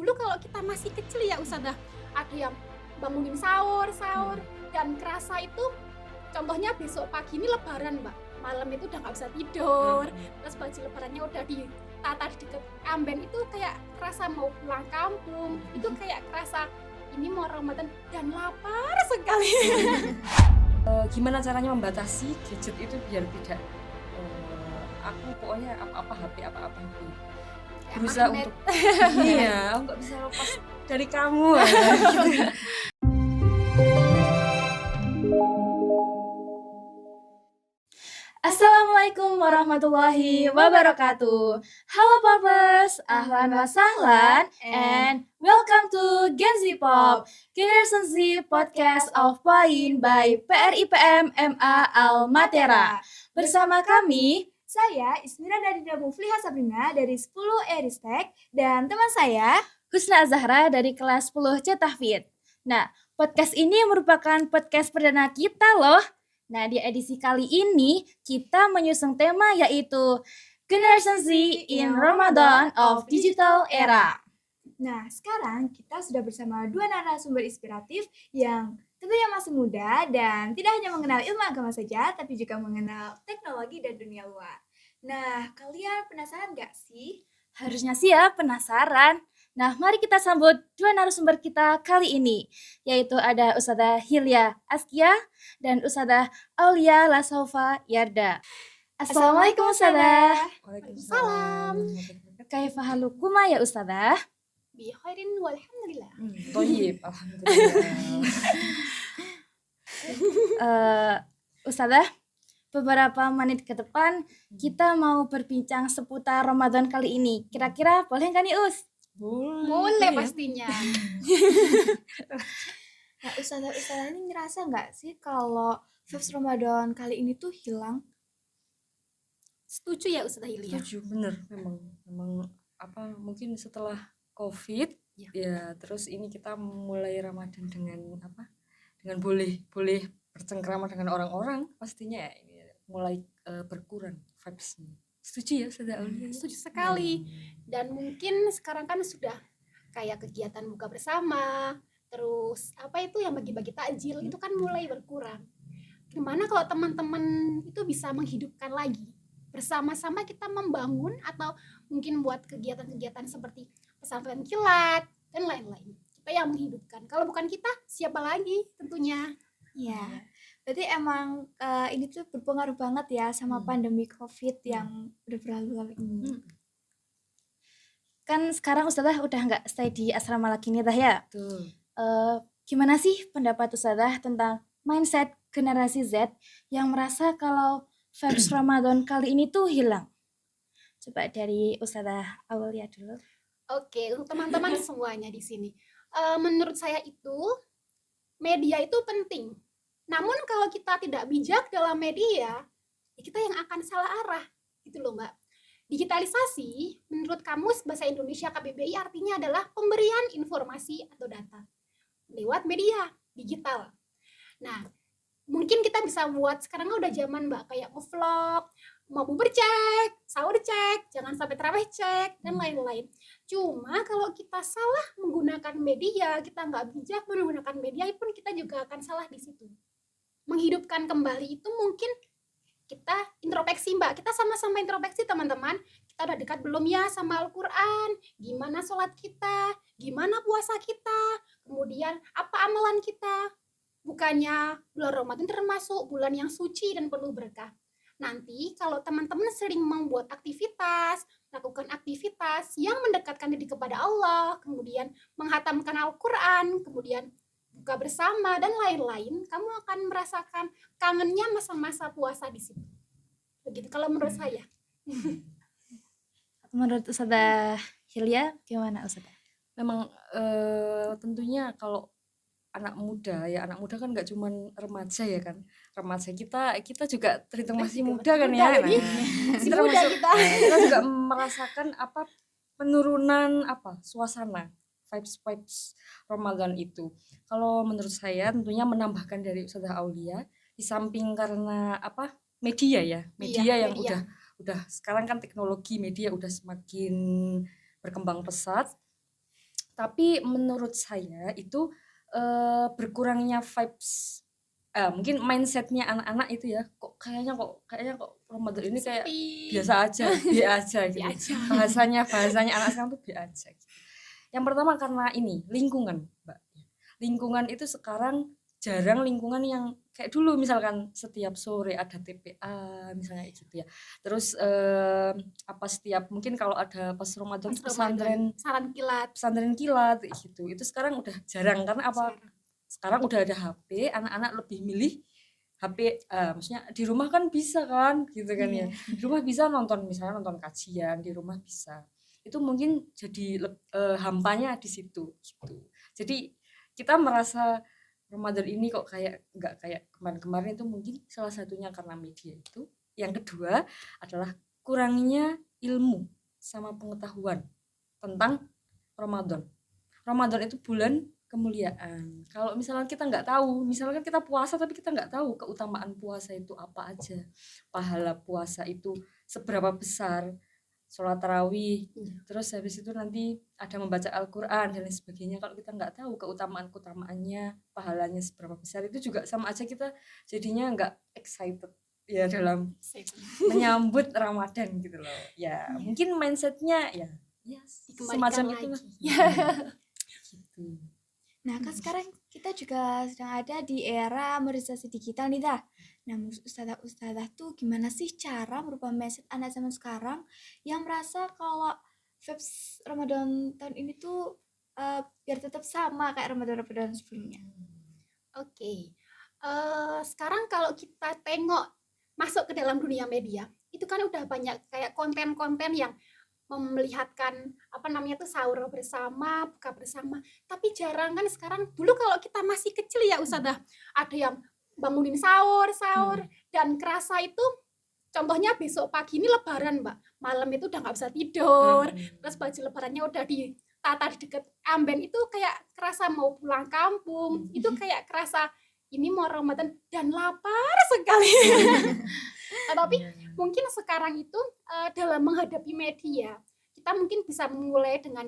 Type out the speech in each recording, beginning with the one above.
Dulu kalau kita masih kecil ya Ustazah, ada yang bangunin sahur dan kerasa itu contohnya besok pagi ini lebaran Mbak, malam itu udah nggak bisa tidur, terus baju lebarannya udah ditata di deket emben, itu kayak kerasa mau pulang kampung, itu kayak kerasa ini mau Ramadan dan lapar sekali. Gimana caranya membatasi gadget itu biar tidak aku pokoknya apa-apa HP itu berusaha magnet. untuk iya aku nggak bisa lepas dari kamu gitu. Assalamualaikum warahmatullahi wabarakatuh. Halo Poppers, ahlan wa sahlan, and welcome to Gen Z Pop, Generation Z Podcast of Point by PRIPM MA Almatera. Bersama kami, Saya Ismira Dadida Mufliha Sabrina dari 10 Eristek dan teman saya Husna Zahra dari kelas 10 Cetahfit. Nah, podcast ini merupakan podcast perdana kita loh. Nah, di edisi kali ini kita menyusung tema yaitu Generation Z in Ramadan of Digital Era. Nah, sekarang kita sudah bersama dua narasumber inspiratif yang tentunya masih muda dan tidak hanya mengenal ilmu agama saja, tapi juga mengenal teknologi dan dunia luar. Nah, kalian penasaran gak sih? Harusnya sih ya penasaran. Nah, mari kita sambut dua narasumber kita kali ini, yaitu ada Ustadzah Hilya Askia dan Ustadzah Aulia Lasaufa Yarda. Assalamualaikum Ustadzah. Waalaikumsalam. Kaifa halukuma ya Ustadzah? Bi khairin walhamdulillah. Thayyib, alhamdulillah. Ustadzah, beberapa menit ke depan kita mau berbincang seputar Ramadan kali ini. Kira-kira boleh nggak nih Us? Boleh pastinya. Nah, Ustazah ini ngerasa gak sih kalau vibes Ramadan kali ini tuh hilang? Setuju ya Ustazah Hilya? Setuju, bener memang apa mungkin setelah COVID ya terus ini kita mulai Ramadan dengan apa? Dengan boleh bercengkrama dengan orang-orang pastinya ya, ini mulai berkurang vibes-nya. Setuju ya Ustazah Aulia? Setuju sekali. Dan mungkin sekarang kan sudah kayak kegiatan buka bersama, terus apa itu yang bagi-bagi takjil itu kan mulai berkurang. Gimana kalau teman-teman itu bisa menghidupkan lagi? Bersama-sama kita membangun atau mungkin buat kegiatan-kegiatan seperti pesantren kilat dan lain-lain. Kita yang menghidupkan. Kalau bukan kita, siapa lagi tentunya? Iya. Berarti emang ini tuh berpengaruh banget ya sama pandemi COVID yang udah berlalu ini. Kan sekarang Ustadzah udah nggak stay di asrama lagi nih Tah ya? Betul. Gimana sih pendapat Ustadzah tentang mindset generasi Z yang merasa kalau vibes Ramadan kali ini tuh hilang? Coba dari Ustadzah Aulia dulu. Oke, untuk teman-teman semuanya di sini. Menurut saya itu media itu penting. Namun kalau kita tidak bijak dalam media, ya kita yang akan salah arah. Gitu loh Mbak. Digitalisasi, menurut Kamus Bahasa Indonesia KBBI artinya adalah pemberian informasi atau data lewat media digital. Nah, mungkin kita bisa buat sekarang udah zaman Mbak kayak nge-vlog, mau bubur cek, sahur cek, jangan sampai tarawih cek, dan lain-lain. Cuma kalau kita salah menggunakan media, kita nggak bijak menggunakan media pun kita juga akan salah di situ. Menghidupkan kembali itu mungkin kita introspeksi Mbak, kita sama-sama introspeksi teman-teman, kita udah dekat belum ya sama Al-Quran, gimana sholat kita, gimana puasa kita, kemudian apa amalan kita. Bukannya bulan Ramadan termasuk bulan yang suci dan penuh berkah. Nanti kalau teman-teman sering membuat aktivitas, lakukan aktivitas yang mendekatkan diri kepada Allah, kemudian menghatamkan Al-Quran, kemudian buka bersama dan lain-lain, kamu akan merasakan kangennya masa-masa puasa di situ. Begitu kalau menurut saya. Menurut Ustadzah Hilya gimana Ustadzah? Memang tentunya kalau anak muda kan nggak cuma remaja ya kan, remaja kita juga terhitung masih muda kan ya. Masih muda kita. Kita juga merasakan apa penurunan apa suasana vibes Ramadan itu. Kalau menurut saya tentunya menambahkan dari Ustazah Aulia, di samping karena apa media yang udah sekarang kan teknologi media udah semakin berkembang pesat, Tapi menurut saya itu berkurangnya vibes, mungkin mindsetnya anak-anak itu ya, kayaknya kok Ramadan ini kayak Sepi. biasa aja, be aja gitu. aja. Bahasanya anak sekarang tuh be aja gitu. Yang pertama karena ini lingkungan, Mbak. Lingkungan itu sekarang jarang lingkungan yang kayak dulu misalkan setiap sore ada TPA misalnya gitu ya. Terus apa setiap mungkin kalau ada pas Ramadan Pas pesantren Ramadan, kilat. kayak gitu. Itu sekarang udah jarang karena apa? Sekarang udah ada HP, anak-anak lebih milih HP, maksudnya di rumah kan bisa kan gitu kan ya. Di rumah bisa nonton misalnya nonton kajian, di rumah bisa. Itu mungkin jadi hampanya di situ gitu. Jadi kita merasa Ramadan ini kok kayak nggak kayak kemarin-kemarin, itu mungkin salah satunya karena media itu. Yang kedua adalah kurangnya ilmu sama pengetahuan tentang Ramadan. Ramadan itu bulan kemuliaan. Kalau misalnya kita nggak tahu, misalkan kita puasa tapi kita nggak tahu keutamaan puasa itu apa aja, pahala puasa itu seberapa besar, sholat tarawih, terus habis itu nanti ada membaca Al-Quran dan lain sebagainya. Kalau kita nggak tahu keutamaannya, pahalanya seberapa besar, itu juga sama aja kita jadinya nggak excited ya dalam menyambut Ramadan gitu loh. Ya mungkin mindsetnya ya semacam itu lah. Gitu. Nah, kan sekarang kita juga sedang ada di era modernisasi digital nih dah. Nah, menurut ustazah tuh gimana sih cara merubah mindset anak zaman sekarang yang merasa kalau vibes Ramadan tahun ini tuh biar tetap sama kayak Ramadan sebelumnya. Oke. Sekarang kalau kita tengok masuk ke dalam dunia media, itu kan udah banyak kayak konten-konten yang memelihatkan apa namanya tuh sahur bersama, buka bersama. Tapi jarang kan sekarang. Dulu kalau kita masih kecil ya Ustazah, ada yang bangunin sahur dan kerasa itu contohnya besok pagi ini lebaran, Mbak. Malam itu udah nggak bisa tidur. Terus baju lebarannya udah ditata di dekat amben, itu kayak kerasa mau pulang kampung. Itu kayak kerasa ini mau Ramadan dan lapar sekali. Tapi mungkin sekarang itu dalam menghadapi media, kita mungkin bisa memulai dengan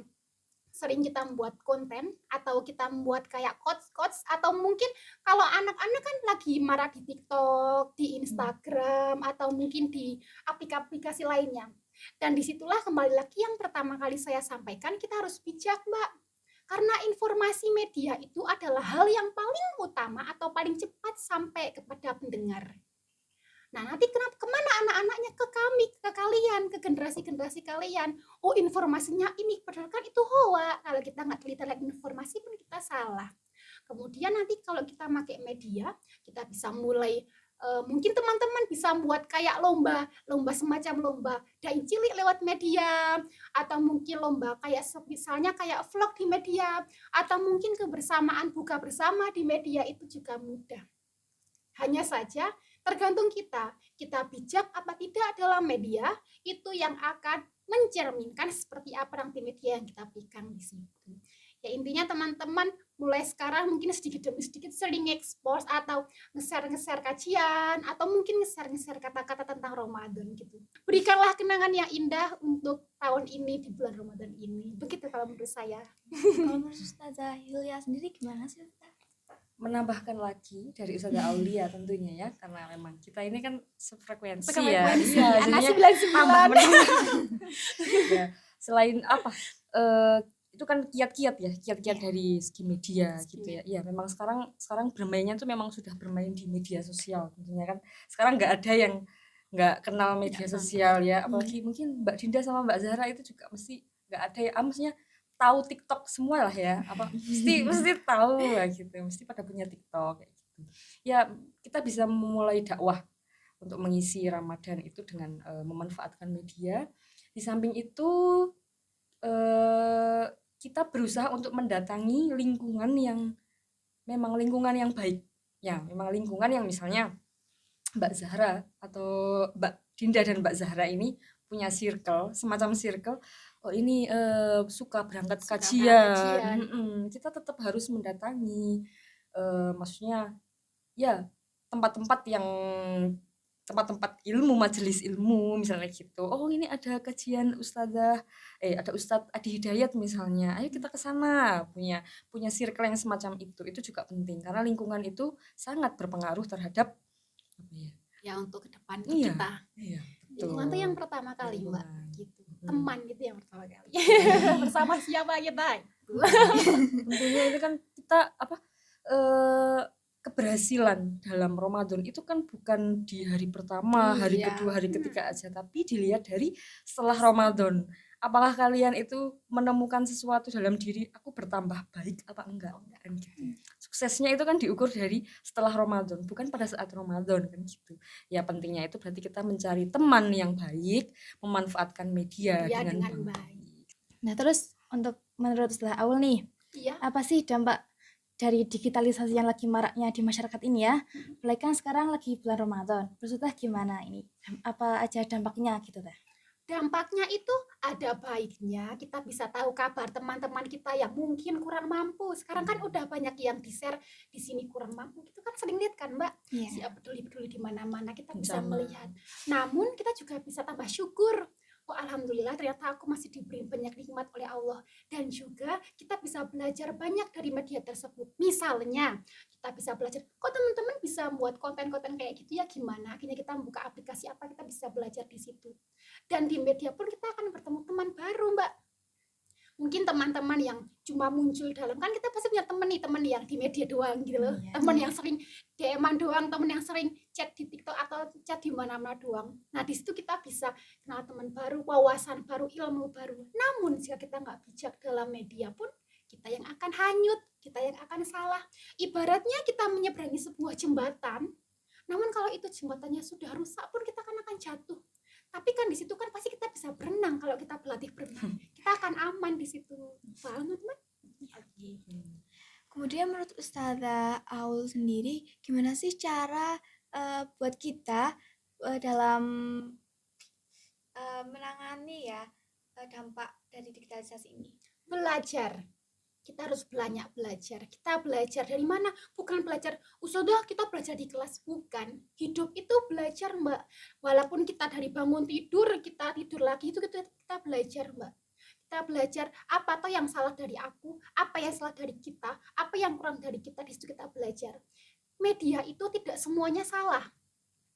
sering kita membuat konten atau kita membuat kayak quotes atau mungkin kalau anak-anak kan lagi marah di TikTok, di Instagram atau mungkin di aplikasi lainnya. Dan disitulah kembali lagi yang pertama kali saya sampaikan, kita harus bijak, Mbak. Karena informasi media itu adalah hal yang paling utama atau paling cepat sampai kepada pendengar. Nah, nanti kemana anak-anaknya? Ke kami, ke kalian, ke generasi-generasi kalian. Oh, informasinya ini, padahal kan itu hoax. Kalau kita nggak teliti lihat informasi pun kita salah. Kemudian nanti kalau kita pakai media, kita bisa mulai, mungkin teman-teman bisa buat kayak lomba semacam lomba dai cilik lewat media, atau mungkin lomba kayak misalnya kayak vlog di media, atau mungkin kebersamaan buka bersama di media, itu juga mudah. Hanya saja tergantung kita bijak apa tidak dalam media, itu yang akan mencerminkan seperti apa nanti media yang kita berikan di situ. Ya intinya teman-teman mulai sekarang mungkin sedikit demi sedikit sering expose atau nge-share kajian atau mungkin nge-share kata-kata tentang Ramadan gitu. Berikanlah kenangan yang indah untuk tahun ini di bulan Ramadan ini. Begitu kalau menurut saya. Kalau menurut Ustazah Yulia sendiri gimana sih Ustazah? Menambahkan lagi dari Ustazah Aulia tentunya ya, karena memang kita ini kan sefrekuensi Frekuensi, ya. anak Jadinya tambah 99. menambah. Ya, selain apa? Itu kan kiat-kiat dari segi media gitu ya. Iya, memang sekarang bermainnya tuh memang sudah bermain di media sosial tentunya kan. Sekarang nggak ada yang nggak kenal media sosial ya, apalagi mungkin Mbak Dinda sama Mbak Zahra itu juga mesti nggak ada ya, maksudnya tahu TikTok semua lah ya, apa mesti tahu lah gitu, mesti pada punya TikTok kayak gitu. Ya kita bisa memulai dakwah untuk mengisi Ramadan itu dengan memanfaatkan media. Di samping itu kita berusaha untuk mendatangi lingkungan yang memang lingkungan yang baik ya, memang lingkungan yang misalnya Mbak Zahra atau Mbak Dinda dan Mbak Zahra ini punya semacam circle, oh ini suka berangkat kajian. Kita tetap harus mendatangi, maksudnya ya tempat-tempat yang tempat-tempat ilmu, majelis ilmu misalnya gitu. Oh, ini ada kajian ada Ustadz Adi Hidayat misalnya. Ayo kita ke sana. Punya circle yang semacam itu. Itu juga penting karena lingkungan itu sangat berpengaruh terhadap apa ya? Ya untuk ke depan Iya, kita. iya, Lingkungan tuh betul. yang pertama kali, Mbak. Lingkungan. Gitu. Hmm. Teman gitu yang pertama kali. Bersama siapa kita? Tentunya itu kan kita keberhasilan dalam Ramadan itu kan bukan di hari pertama, hari Iya. kedua, hari ketiga aja, tapi dilihat dari setelah Ramadan. Apakah kalian itu menemukan sesuatu dalam diri, aku bertambah baik apa enggak? Kan gitu. Suksesnya itu kan diukur dari setelah Ramadan, bukan pada saat Ramadan kan gitu. Ya pentingnya itu berarti kita mencari teman yang baik, memanfaatkan media Iya, dengan dengan baik. Nah, terus untuk menurut Ustazah Aul nih, Iya. apa sih dampak dari digitalisasi yang lagi maraknya di masyarakat ini ya? Apalagi kan sekarang lagi bulan Ramadan. Terus Ustazah gimana ini? Apa aja dampaknya gitu teh? Dampaknya itu ada baiknya, kita bisa tahu kabar teman-teman kita yang mungkin kurang mampu. Sekarang kan udah banyak yang di-share di sini kurang mampu. Kita kan sering lihat kan, Mbak? Iya. Si peduli-peduli di mana-mana kita bisa Bencana. melihat. Namun kita juga bisa tambah syukur. Oh, alhamdulillah ternyata aku masih diberi banyak nikmat oleh Allah. Dan juga kita bisa belajar banyak dari media tersebut. Misalnya, kita bisa belajar, kok teman-teman bisa buat konten-konten kayak gitu ya gimana? Akhirnya kita membuka aplikasi apa, kita bisa belajar di situ. Dan di media pun kita akan bertemu teman baru, Mbak. Mungkin teman-teman yang cuma muncul dalam, kan kita pasti punya teman yang di media doang gitu loh. Iya. Teman yang sering DM-an doang, teman yang sering chat di TikTok atau chat di mana-mana doang. Nah, di situ kita bisa kenal teman baru, wawasan baru, ilmu baru. Namun jika kita nggak bijak dalam media pun, kita yang akan hanyut, kita yang akan salah. Ibaratnya kita menyeberangi sebuah jembatan, namun kalau itu jembatannya sudah rusak pun kita akan jatuh. Tapi kan di situ kan pasti kita bisa berenang kalau kita berlatih berenang. Kita akan aman di situ. Banget, Mbak. Kemudian menurut Ustazah Aul sendiri, gimana sih cara buat kita dalam menangani ya dampak dari digitalisasi ini? Belajar. Kita harus banyak belajar. Kita belajar dari mana? Bukan belajar, sudah kita belajar di kelas. Bukan. Hidup itu belajar, Mbak. Walaupun kita dari bangun tidur, kita tidur lagi, itu kita belajar, Mbak. Kita belajar apa toh yang salah dari aku, apa yang salah dari kita, apa yang kurang dari kita, di situ kita belajar. Media itu tidak semuanya salah.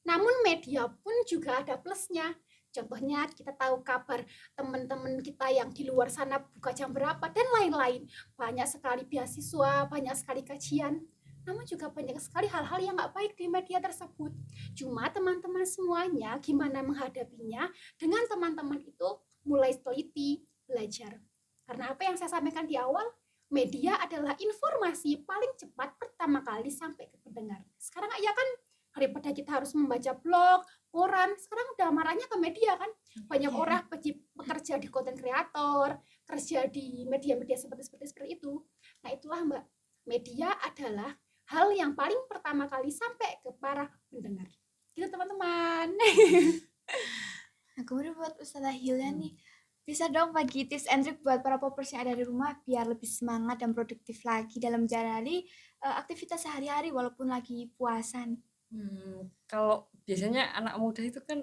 Namun media pun juga ada plusnya. Contohnya kita tahu kabar teman-teman kita yang di luar sana buka jam berapa dan lain-lain. Banyak sekali beasiswa, banyak sekali kajian. Namun juga banyak sekali hal-hal yang nggak baik di media tersebut. Cuma teman-teman semuanya gimana menghadapinya dengan teman-teman itu mulai teliti, belajar. Karena apa yang saya sampaikan di awal, media adalah informasi paling cepat pertama kali sampai ke pendengar. Sekarang ya kan daripada kita harus membaca blog, koran, sekarang udah marahnya ke media kan. Banyak orang bekerja di konten kreator, kerja di media-media seperti itu. Nah itulah Mbak, media adalah hal yang paling pertama kali sampai ke para pendengar. Gitu teman-teman. Nah, kemudian buat Ustazah Hilya nih, bisa dong bagi tips and trick buat para poppers yang ada di rumah biar lebih semangat dan produktif lagi dalam menjalani aktivitas sehari-hari walaupun lagi puasa nih. Kalau biasanya anak muda itu kan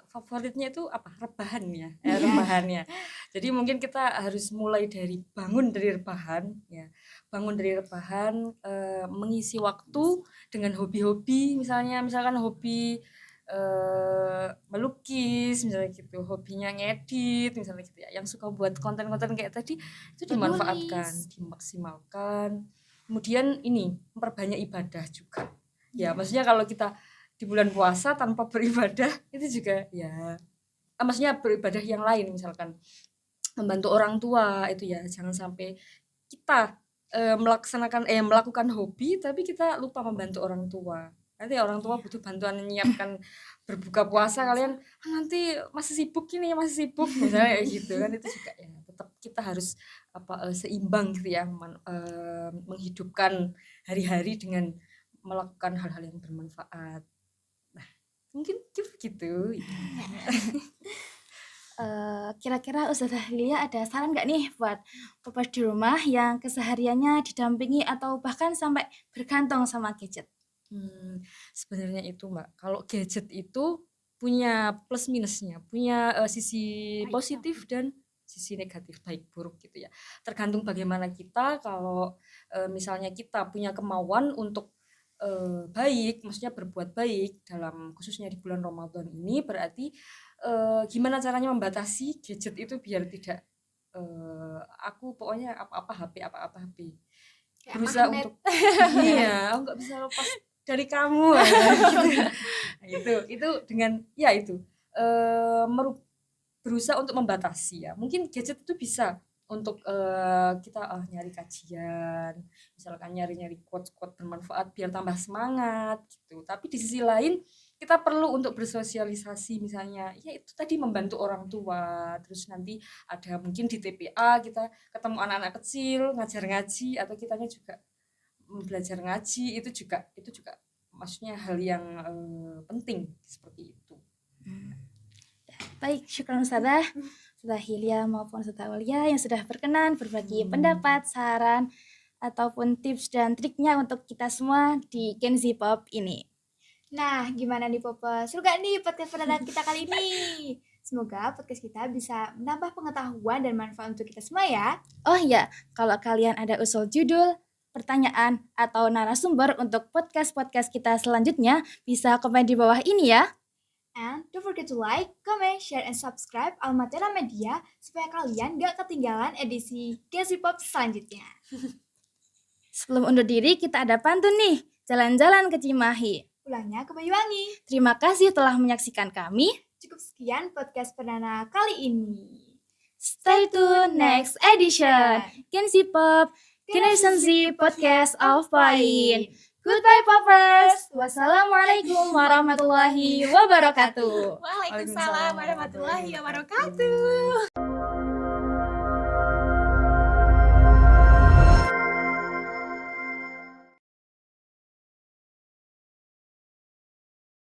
favoritnya itu apa? Rebahan ya, rebahannya. Jadi mungkin kita harus mulai dari bangun dari rebahan ya. Bangun dari rebahan, mengisi waktu dengan hobi-hobi misalkan hobi melukis misalnya gitu, hobinya ngedit misalnya gitu ya. Yang suka buat konten-konten kayak tadi itu dimanfaatkan, dimaksimalkan. Kemudian ini memperbanyak ibadah juga. Ya, maksudnya kalau kita di bulan puasa tanpa beribadah itu juga ya, maksudnya beribadah yang lain misalkan membantu orang tua itu ya, jangan sampai kita melakukan hobi tapi kita lupa membantu orang tua. Nanti orang tua butuh bantuan menyiapkan berbuka puasa, kalian nanti masih sibuk misalnya kayak gitu kan, itu juga ya tetap kita harus seimbang gitu ya, menghidupkan hari-hari dengan melakukan hal-hal yang bermanfaat. Nah, mungkin gitu. Kira-kira Ustazah Hilya ada saran nggak nih buat poppers di rumah yang kesehariannya didampingi atau bahkan sampai bergantung sama gadget? Sebenarnya itu Mbak, kalau gadget itu punya plus minusnya, punya sisi Baik, positif dan sisi negatif, baik buruk gitu ya. Tergantung bagaimana kita, kalau misalnya kita punya kemauan untuk baik, maksudnya berbuat baik dalam khususnya di bulan Ramadan ini, berarti gimana caranya membatasi gadget itu biar tidak aku pokoknya apa-apa HP. Kayak Berusaha magnet. untuk iya, aku nggak bisa lepas dari kamu. Nah, itu dengan ya itu berusaha untuk membatasi ya. Mungkin gadget itu bisa untuk kita nyari kajian, misalkan nyari-nyari quotes-quotes bermanfaat biar tambah semangat gitu. Tapi di sisi lain kita perlu untuk bersosialisasi, misalnya ya itu tadi membantu orang tua, terus nanti ada mungkin di TPA kita ketemu anak-anak kecil ngajar ngaji, atau kitanya juga belajar ngaji, itu juga maksudnya hal yang penting seperti itu. Baik, syukran Ustazah Hilya maupun Ustazah Aulia yang sudah berkenan berbagi pendapat, saran, ataupun tips dan triknya untuk kita semua di Gen Z Pop ini. Nah, gimana nih Popes? Seru gak nih podcast perdana kita kali ini? Semoga podcast kita bisa menambah pengetahuan dan manfaat untuk kita semua ya. Oh iya, kalau kalian ada usul judul, pertanyaan, atau narasumber untuk podcast-podcast kita selanjutnya, bisa komen di bawah ini ya. And don't forget to like, comment, share, and subscribe Almatera Media supaya kalian gak ketinggalan edisi Gen Z Pop selanjutnya. Sebelum undur diri, kita ada pantun nih, jalan-jalan ke Cimahi. Pulangnya ke Banyuwangi. Terima kasih telah menyaksikan kami. Cukup sekian podcast perdana kali ini. Stay tuned next edition. Gen Z Pop, Generation Z Podcast of Point. Goodbye Poppers. Wassalamualaikum warahmatullahi wabarakatuh. Waalaikumsalam warahmatullahi wabarakatuh.